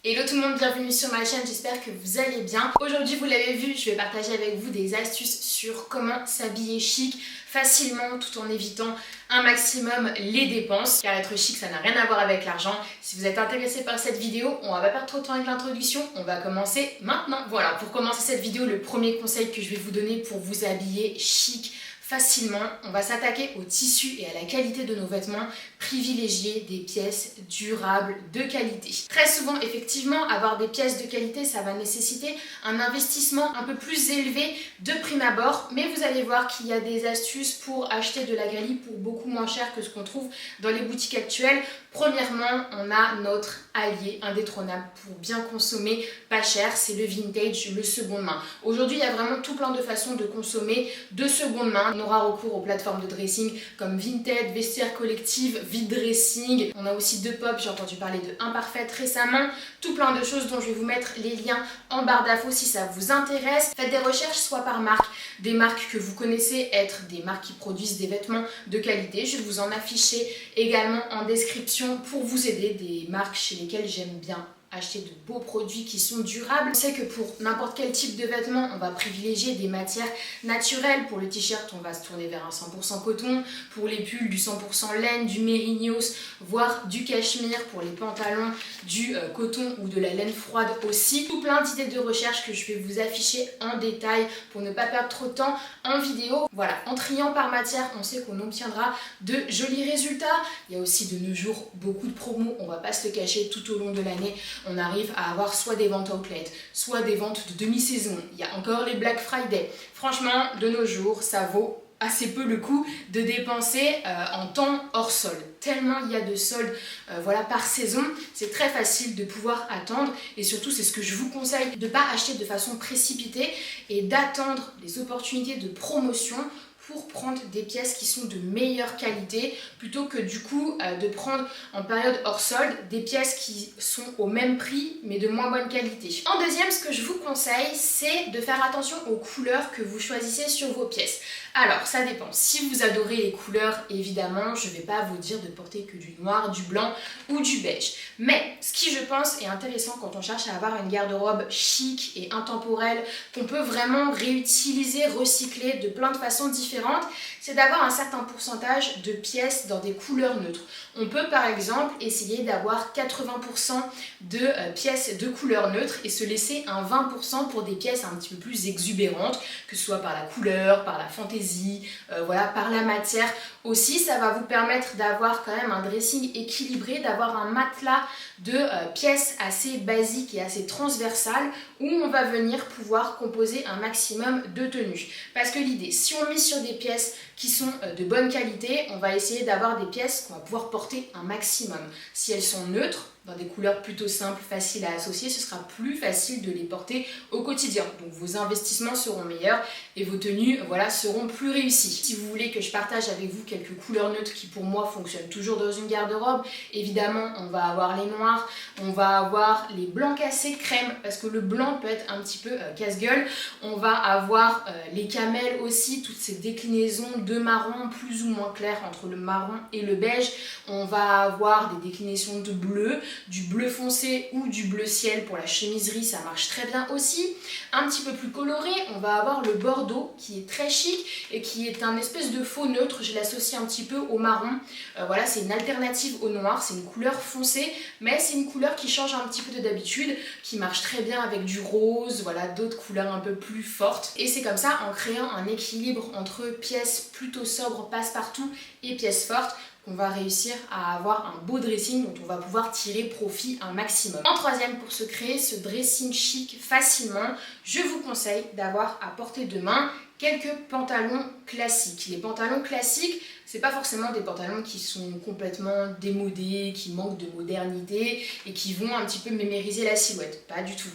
Hello tout le monde, bienvenue sur ma chaîne, j'espère que vous allez bien. Aujourd'hui, vous l'avez vu, je vais partager avec vous des astuces sur comment s'habiller chic facilement tout en évitant un maximum les dépenses. Car être chic, ça n'a rien à voir avec l'argent. Si vous êtes intéressé par cette vidéo, on va pas perdre trop de temps avec l'introduction, on va commencer maintenant. Voilà, pour commencer cette vidéo, le premier conseil que je vais vous donner pour vous habiller chic facilement, on va s'attaquer au tissu et à la qualité de nos vêtements, privilégier des pièces durables de qualité. Très souvent, effectivement, avoir des pièces de qualité, ça va nécessiter un investissement un peu plus élevé de prime abord, mais vous allez voir qu'il y a des astuces pour acheter de la qualité pour beaucoup moins cher que ce qu'on trouve dans les boutiques actuelles. Premièrement, on a notre allié indétrônable pour bien consommer pas cher, c'est le vintage, le seconde main. Aujourd'hui, il y a vraiment tout plein de façons de consommer de seconde main. On aura recours aux plateformes de dressing comme Vinted, Vestiaire Collective, Vide Dressing. On a aussi Depop, j'ai entendu parler de Imparfaite récemment. Tout plein de choses dont je vais vous mettre les liens en barre d'infos si ça vous intéresse. Faites des recherches soit par marque, des marques que vous connaissez être des marques qui produisent des vêtements de qualité. Je vais vous en afficher également en description pour vous aider, des marques chez lesquelles j'aime bien acheter de beaux produits qui sont durables. On sait que pour n'importe quel type de vêtements, on va privilégier des matières naturelles. Pour le t-shirt, on va se tourner vers un 100% coton. Pour les pulls, du 100% laine, du mérinos, voire du cachemire. Pour les pantalons, du coton ou de la laine froide aussi. Tout plein d'idées de recherche que je vais vous afficher en détail pour ne pas perdre trop de temps en vidéo. Voilà, en triant par matière, on sait qu'on obtiendra de jolis résultats. Il y a aussi de nos jours beaucoup de promos, on va pas se le cacher, tout au long de l'année. On arrive à avoir soit des ventes outlet, soit des ventes de demi-saison. Il y a encore les Black Friday. Franchement, de nos jours, ça vaut assez peu le coup de dépenser en temps hors solde. Tellement il y a de soldes voilà, par saison, c'est très facile de pouvoir attendre. Et surtout, c'est ce que je vous conseille, de ne pas acheter de façon précipitée et d'attendre les opportunités de promotion pour prendre des pièces qui sont de meilleure qualité plutôt que du coup de prendre en période hors solde des pièces qui sont au même prix mais de moins bonne qualité. En deuxième, ce que je vous conseille, c'est de faire attention aux couleurs que vous choisissez sur vos pièces. Alors, ça dépend. Si vous adorez les couleurs, évidemment, je ne vais pas vous dire de porter que du noir, du blanc ou du beige. Mais ce qui, je pense, est intéressant quand on cherche à avoir une garde-robe chic et intemporelle, qu'on peut vraiment réutiliser, recycler de plein de façons différentes, c'est d'avoir un certain pourcentage de pièces dans des couleurs neutres. On peut par exemple essayer d'avoir 80% de pièces de couleurs neutres et se laisser un 20% pour des pièces un petit peu plus exubérantes, que ce soit par la couleur, par la fantaisie, voilà, par la matière. Aussi, ça va vous permettre d'avoir quand même un dressing équilibré, d'avoir un matelas de pièces assez basiques et assez transversales où on va venir pouvoir composer un maximum de tenues. Parce que l'idée, si on mise sur des pièces qui sont de bonne qualité, on va essayer d'avoir des pièces qu'on va pouvoir porter un maximum. Si elles sont neutres, dans des couleurs plutôt simples, faciles à associer, ce sera plus facile de les porter au quotidien. Donc vos investissements seront meilleurs et vos tenues voilà, seront plus réussies. Si vous voulez que je partage avec vous quelques couleurs neutres qui pour moi fonctionnent toujours dans une garde-robe, évidemment on va avoir les noirs, on va avoir les blancs cassés crème, parce que le blanc peut être un petit peu casse-gueule. On va avoir les camels aussi, toutes ces déclinaisons de marron plus ou moins clair entre le marron et le beige. On va avoir des déclinaisons de bleu, du bleu foncé ou du bleu ciel pour la chemiserie, ça marche très bien aussi. Un petit peu plus coloré, on va avoir le bordeaux qui est très chic et qui est un espèce de faux neutre, je l'associe un petit peu au marron. Voilà, c'est une alternative au noir, c'est une couleur foncée, mais c'est une couleur qui change un petit peu de d'habitude, qui marche très bien avec du rose, voilà, d'autres couleurs un peu plus fortes. Et c'est comme ça, en créant un équilibre entre pièces plutôt sobres, passe-partout, et pièces fortes, on va réussir à avoir un beau dressing dont on va pouvoir tirer profit un maximum. En troisième, pour se créer ce dressing chic facilement, je vous conseille d'avoir à portée de main quelques pantalons classiques. Les pantalons classiques, c'est pas forcément des pantalons qui sont complètement démodés, qui manquent de modernité et qui vont un petit peu mémériser la silhouette. Pas du tout.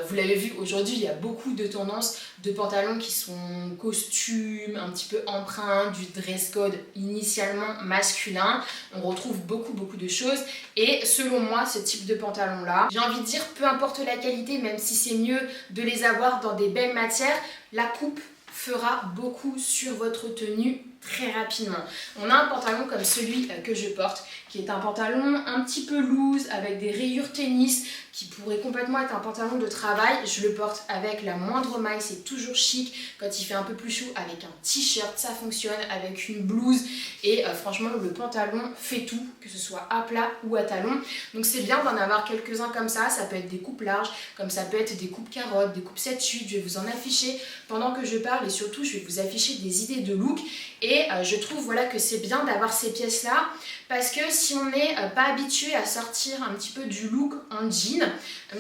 Vous l'avez vu, aujourd'hui, il y a beaucoup de tendances de pantalons qui sont costumes, un petit peu empreints du dress code initialement masculin. On retrouve beaucoup de choses et selon moi, ce type de pantalon-là, j'ai envie de dire, peu importe la qualité, même si c'est mieux de les avoir dans des belles matières, la coupe fera beaucoup sur votre tenue très rapidement. On a un pantalon comme celui que je porte, qui est un pantalon un petit peu loose, avec des rayures tennis, qui pourrait complètement être un pantalon de travail. Je le porte avec la moindre maille, c'est toujours chic. Quand il fait un peu plus chaud, avec un t-shirt, ça fonctionne, avec une blouse. Et franchement, le pantalon fait tout, que ce soit à plat ou à talons. Donc c'est bien d'en avoir quelques-uns comme ça. Ça peut être des coupes larges, comme ça peut être des coupes carottes, des coupes 7-8. Je vais vous en afficher pendant que je parle et surtout, je vais vous afficher des idées de look. Et je trouve voilà, que c'est bien d'avoir ces pièces-là parce que si on n'est pas habitué à sortir un petit peu du look en jean,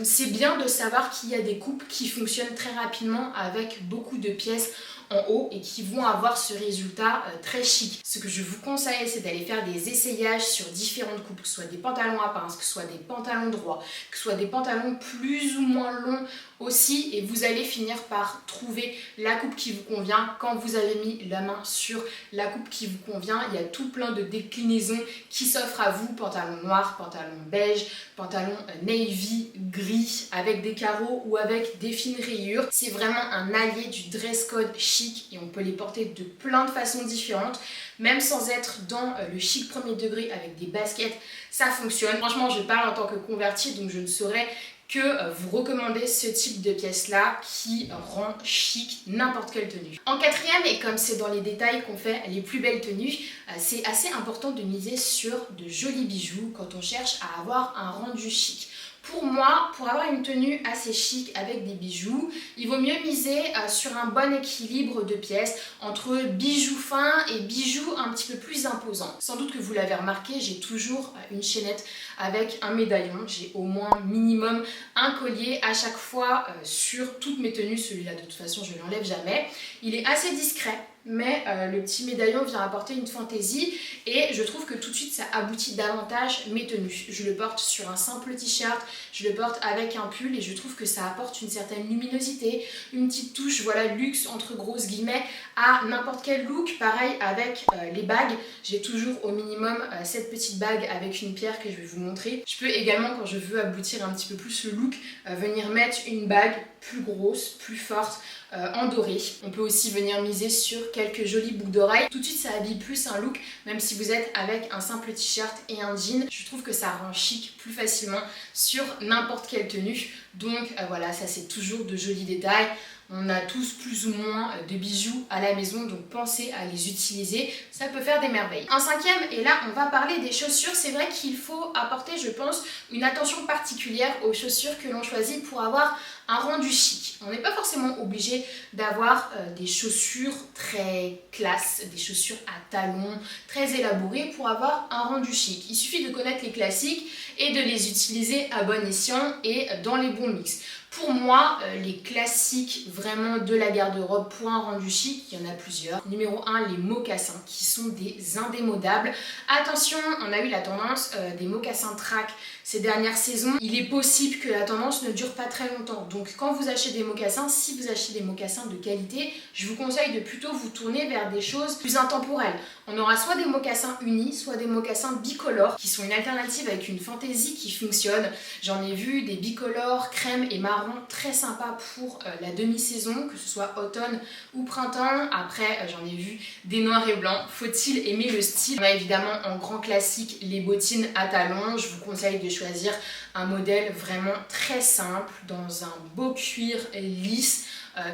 c'est bien de savoir qu'il y a des coupes qui fonctionnent très rapidement avec beaucoup de pièces en haut et qui vont avoir ce résultat très chic. Ce que je vous conseille, c'est d'aller faire des essayages sur différentes coupes, que ce soit des pantalons à pince, que ce soit des pantalons droits, que ce soit des pantalons plus ou moins longs aussi, et vous allez finir par trouver la coupe qui vous convient. Quand vous avez mis la main sur la coupe qui vous convient, il y a tout plein de déclinaisons qui s'offrent à vous: pantalon noir, pantalon beige, pantalon navy, gris, avec des carreaux ou avec des fines rayures. C'est vraiment un allié du dress code chic et on peut les porter de plein de façons différentes, même sans être dans le chic premier degré avec des baskets, ça fonctionne. Franchement, je parle en tant que convertie, donc je ne saurais que vous recommandez ce type de pièce là qui rend chic n'importe quelle tenue. En quatrième, et comme c'est dans les détails qu'on fait les plus belles tenues, c'est assez important de miser sur de jolis bijoux quand on cherche à avoir un rendu chic. Pour moi, pour avoir une tenue assez chic avec des bijoux, il vaut mieux miser sur un bon équilibre de pièces entre bijoux fins et bijoux un petit peu plus imposants. Sans doute que vous l'avez remarqué, j'ai toujours une chaînette avec un médaillon. J'ai au moins minimum un collier à chaque fois sur toutes mes tenues. Celui-là, de toute façon, je ne l'enlève jamais. Il est assez discret, mais le petit médaillon vient apporter une fantaisie et je trouve que tout de suite ça aboutit davantage mes tenues. Je le porte sur un simple t-shirt, je le porte avec un pull et je trouve que ça apporte une certaine luminosité, une petite touche voilà luxe entre grosses guillemets à n'importe quel look. Pareil avec les bagues, j'ai toujours au minimum cette petite bague avec une pierre que je vais vous montrer. Je peux également, quand je veux aboutir un petit peu plus le look, venir mettre une bague plus grosse, plus forte, en doré. On peut aussi venir miser sur quelques jolies boucles d'oreilles. Tout de suite ça habille plus un look, même si vous êtes avec un simple t-shirt et un jean. Je trouve que ça rend chic plus facilement sur n'importe quelle tenue. Donc voilà, ça c'est toujours de jolis détails. On a tous plus ou moins de bijoux à la maison, donc pensez à les utiliser, ça peut faire des merveilles. En cinquième, et là on va parler des chaussures. C'est vrai qu'il faut apporter, je pense, une attention particulière aux chaussures que l'on choisit pour avoir un rendu chic. On n'est pas forcément obligé d'avoir des chaussures très classe, des chaussures à talons très élaborées pour avoir un rendu chic. Il suffit de connaître les classiques et de les utiliser à bon escient et dans les bons mix. Pour moi, les classiques vraiment de la garde-robe pour un rendu chic, il y en a plusieurs. Numéro 1, les mocassins qui sont des indémodables. Attention, on a eu la tendance des mocassins track ces dernières saisons. Il est possible que la tendance ne dure pas très longtemps. Donc quand vous achetez des mocassins, si vous achetez des mocassins de qualité, je vous conseille de plutôt vous tourner vers des choses plus intemporelles. On aura soit des mocassins unis, soit des mocassins bicolores qui sont une alternative avec une fantaisie qui fonctionne. J'en ai vu des bicolores, crème et marron très sympa pour la demi-saison, que ce soit automne ou printemps. Après, j'en ai vu des noirs et blancs. Faut-il aimer le style? On a évidemment en grand classique les bottines à talons. Je vous conseille de choisir un modèle vraiment très simple dans un beau cuir lisse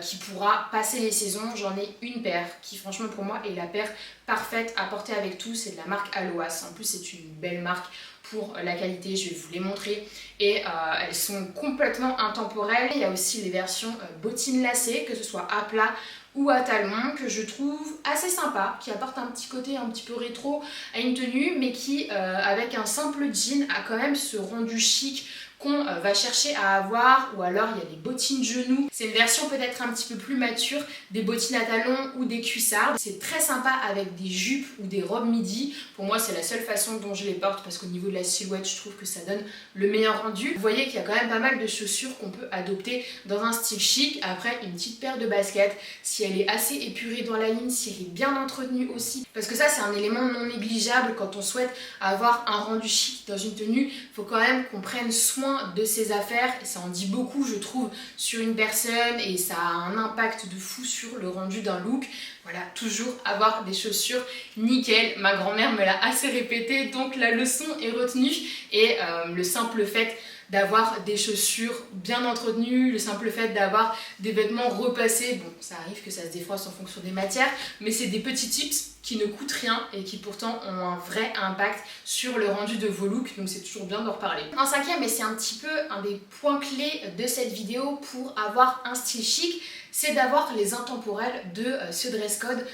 qui pourra passer les saisons. J'en ai une paire qui franchement pour moi est la paire parfaite à porter avec tout. C'est de la marque Aloas. En plus c'est une belle marque pour la qualité, je vais vous les montrer et elles sont complètement intemporelles. Il y a aussi les versions bottines lacées, que ce soit à plat ou à talons, que je trouve assez sympa, qui apportent un petit côté un petit peu rétro à une tenue, mais qui avec un simple jean a quand même ce rendu chic qu'on va chercher à avoir. Ou alors il y a des bottines genoux, c'est une version peut-être un petit peu plus mature des bottines à talons ou des cuissardes. C'est très sympa avec des jupes ou des robes midi. Pour moi c'est la seule façon dont je les porte parce qu'au niveau de la silhouette je trouve que ça donne le meilleur rendu. Vous voyez qu'il y a quand même pas mal de chaussures qu'on peut adopter dans un style chic. Après une petite paire de baskets, s'il si elle est assez épurée dans la ligne, si elle est bien entretenue aussi. Parce que ça, c'est un élément non négligeable quand on souhaite avoir un rendu chic dans une tenue. Il faut quand même qu'on prenne soin de ses affaires. Et ça en dit beaucoup, je trouve, sur une personne et ça a un impact de fou sur le rendu d'un look. Voilà, toujours avoir des chaussures nickel. Ma grand-mère me l'a assez répété, donc la leçon est retenue. Et le simple fait d'avoir des chaussures bien entretenues, le simple fait d'avoir des vêtements repassés, bon, ça arrive que ça se défroisse en fonction des matières, mais c'est des petits tips qui ne coûtent rien et qui pourtant ont un vrai impact sur le rendu de vos looks, donc c'est toujours bien d'en reparler. Un cinquième, et c'est un petit peu un des points clés de cette vidéo pour avoir un style chic, c'est d'avoir les intemporels de ce dress code,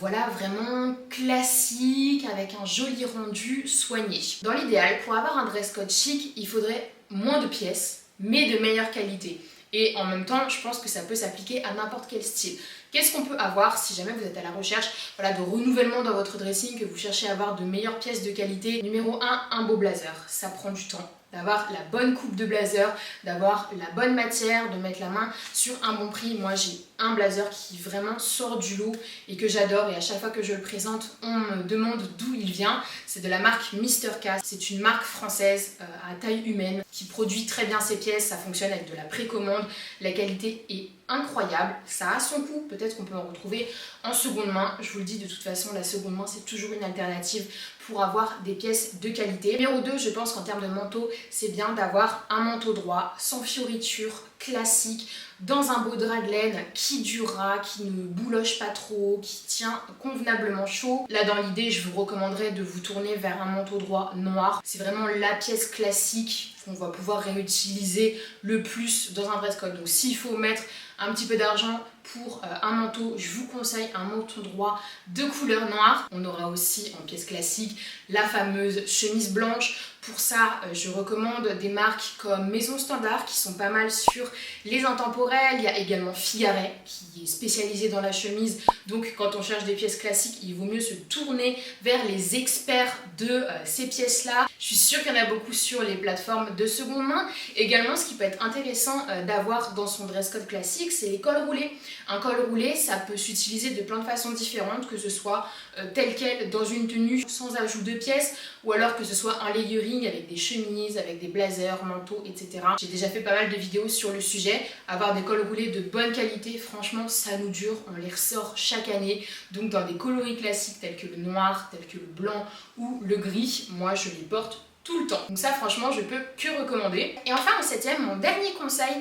voilà, vraiment classique, avec un joli rendu soigné. Dans l'idéal, pour avoir un dress code chic, il faudrait moins de pièces, mais de meilleure qualité. Et en même temps, je pense que ça peut s'appliquer à n'importe quel style. Qu'est-ce qu'on peut avoir si jamais vous êtes à la recherche, voilà, de renouvellement dans votre dressing, que vous cherchez à avoir de meilleures pièces de qualité? Numéro 1, un beau blazer. Ça prend du temps d'avoir la bonne coupe de blazer, d'avoir la bonne matière, de mettre la main sur un bon prix. Moi, j'ai un blazer qui vraiment sort du lot et que j'adore, et à chaque fois que je le présente, on me demande d'où il vient. C'est de la marque Mr K. C'est une marque française à taille humaine qui produit très bien ses pièces. Ça fonctionne avec de la précommande. La qualité est incroyable. Ça a son coût. Peut-être qu'on peut en retrouver en seconde main. Je vous le dis, de toute façon, la seconde main, c'est toujours une alternative pour avoir des pièces de qualité. Numéro 2, je pense qu'en termes de manteau, c'est bien d'avoir un manteau droit, sans fioriture, classique, dans un beau drap de laine qui durera, qui ne bouloche pas trop, qui tient convenablement chaud. Là, dans l'idée, je vous recommanderais de vous tourner vers un manteau droit noir. C'est vraiment la pièce classique qu'on va pouvoir réutiliser le plus dans un dress code. Donc s'il faut mettre un petit peu d'argent pour un manteau, je vous conseille un manteau droit de couleur noire. On aura aussi en pièce classique la fameuse chemise blanche. Pour ça, je recommande des marques comme Maison Standard qui sont pas mal sur les intemporels. Il y a également Figaret qui est spécialisé dans la chemise. Donc quand on cherche des pièces classiques, il vaut mieux se tourner vers les experts de ces pièces-là. Je suis sûre qu'il y en a beaucoup sur les plateformes de seconde main. Également, ce qui peut être intéressant d'avoir dans son dress code classique, c'est les cols roulés. Un col roulé, ça peut s'utiliser de plein de façons différentes, que ce soit tel quel dans une tenue sans ajout de pièces, ou alors que ce soit un layering avec des chemises, avec des blazers, manteaux, etc. J'ai déjà fait pas mal de vidéos sur le sujet. Avoir des cols roulés de bonne qualité, franchement, ça nous dure. On les ressort chaque année. Donc dans des coloris classiques tels que le noir, tels que le blanc ou le gris, moi je les porte tout le temps. Donc ça, franchement, je peux que recommander. Et enfin, en septième, mon dernier conseil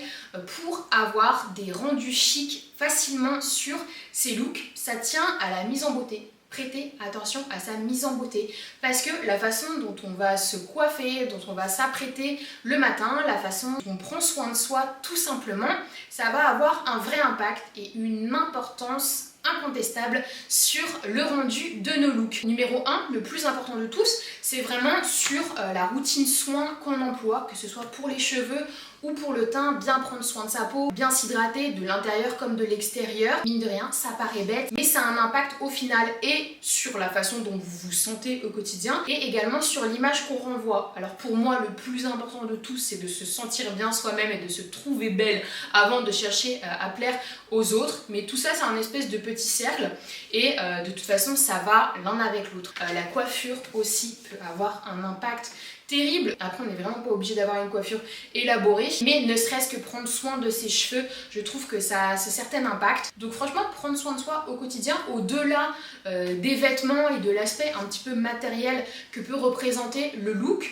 pour avoir des rendus chics facilement sur ces looks, ça tient à la mise en beauté. Prêtez attention à sa mise en beauté, parce que la façon dont on va se coiffer, dont on va s'apprêter le matin, la façon dont on prend soin de soi tout simplement, ça va avoir un vrai impact et une importance incontestable sur le rendu de nos looks. Numéro 1, le plus important de tous, c'est vraiment sur la routine soin qu'on emploie, que ce soit pour les cheveux ou pour le teint, bien prendre soin de sa peau, bien s'hydrater de l'intérieur comme de l'extérieur. Mine de rien, ça paraît bête, mais ça a un impact au final et sur la façon dont vous vous sentez au quotidien et également sur l'image qu'on renvoie. Alors pour moi, le plus important de tout, c'est de se sentir bien soi-même et de se trouver belle avant de chercher à plaire aux autres. Mais tout ça, c'est un espèce de petit cercle et de toute façon, ça va l'un avec l'autre. La coiffure aussi peut avoir un impact terrible. Après, on n'est vraiment pas obligé d'avoir une coiffure élaborée, mais ne serait-ce que prendre soin de ses cheveux, je trouve que ça a ce certain impact. Donc franchement, prendre soin de soi au quotidien, au-delà des vêtements et de l'aspect un petit peu matériel que peut représenter le look,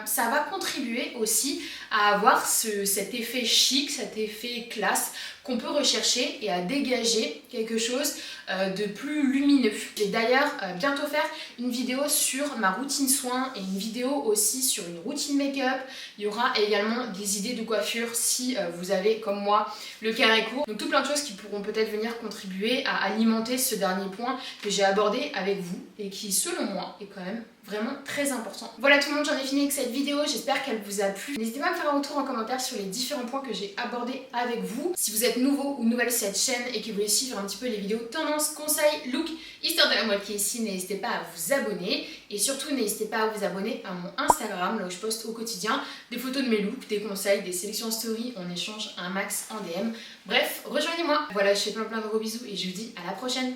ça va contribuer aussi à avoir cet effet chic, cet effet classe qu'on peut rechercher et à dégager quelque chose de plus lumineux. J'ai d'ailleurs bientôt faire une vidéo sur ma routine soin et une vidéo aussi sur une routine make-up. Il y aura également des idées de coiffure si vous avez comme moi le carré court. Donc tout plein de choses qui pourront peut-être venir contribuer à alimenter ce dernier point que j'ai abordé avec vous et qui selon moi est quand même vraiment très important. Voilà tout le monde, j'en ai fini que cette vidéo, j'espère qu'elle vous a plu. N'hésitez pas à me faire un retour en commentaire sur les différents points que j'ai abordés avec vous. Si vous êtes nouveau ou nouvelle sur cette chaîne et que vous voulez suivre un petit peu les vidéos tendance, conseils, look, histoire de la mode qui est ici, n'hésitez pas à vous abonner. Et surtout, n'hésitez pas à vous abonner à mon Instagram, là où je poste au quotidien des photos de mes looks, des conseils, des sélections story, on échange un max en DM. Bref, rejoignez-moi. Voilà, je fais plein de gros bisous et je vous dis à la prochaine.